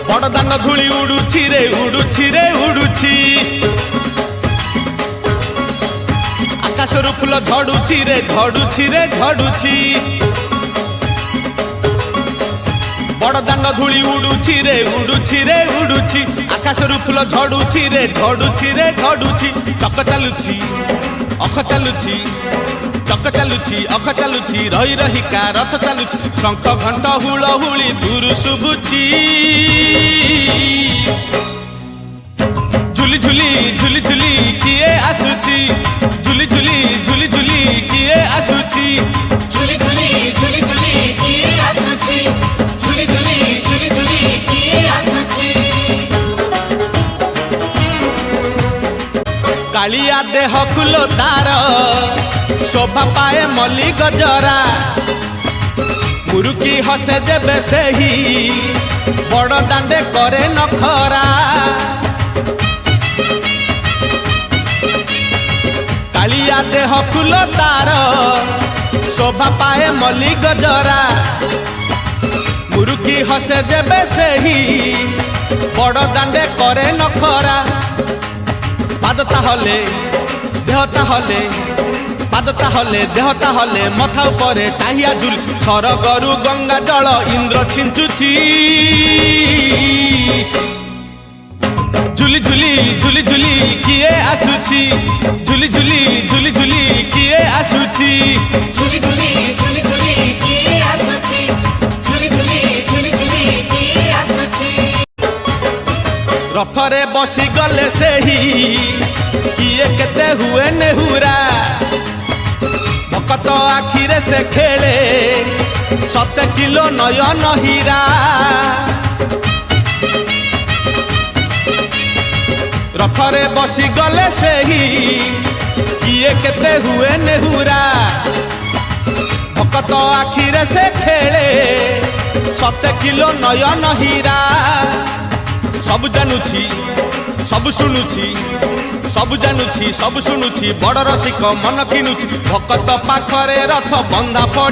बड़दान धूली उड़ुछि रे उड़ुछि रे उड़ुछि आकाशरू फूल झड़ुछि रे झड़ुछि रे झड़ुछि बड़दान धूली उड़ुछि रे उड़ुछि रे उड़ुछि आकाशरू फूल झड़ुछि रे झड़ुछि रे झड़ुछि चक चालुछि अख चालुछि चक चालुछि अख चालुछि रही रही का रथ चालुछि शंख घंट हुलहुली दूर शुभुछि झुली झुली झुली झुली किए आसुछि झुली झुली झुली झुली किए आसुछि झुली झुली झुली झुली किए आसुछि झुली झुली झुली झुली किए आसुछि कालिया देह कुलो तार शोभा पाए मल्ली गजरा मुरुकी हसे जेबे सेही बड़ दांडे करे नखरा कालिया देह फूल तार शोभा पाए मल्ली गजरा मुरुकी हसे जेबे सेही बड़ दांडे करे नखरा पाद ताहले देह ताहले पाद ताहले देह ताहले मथा उपरे टाहिया झुल सरगरु गंगा जल इंद्र छिंचुछि झुली झुली झुली झुली किए आसुछि झुली झुली झुली झुली किए आसुछि झुली झुली झुली झुली किए आसुछि झुली झुली झुली झुली किए आसुछि रथरे बसी गले सेही किए केते हुए नेहुरा भकत आखिरे से खेले 7 किलो नयन हीरा रथरे बसी गले सेही किए केते हुए नेहुरा भकत आखिरे से खेले 7 किलो नयन हीरा सब जानुछि सब शुणुछि सब जानुछि सब शुणुछि बड़ रसिक मन किनुछि भकत पाखरे रथ बंधा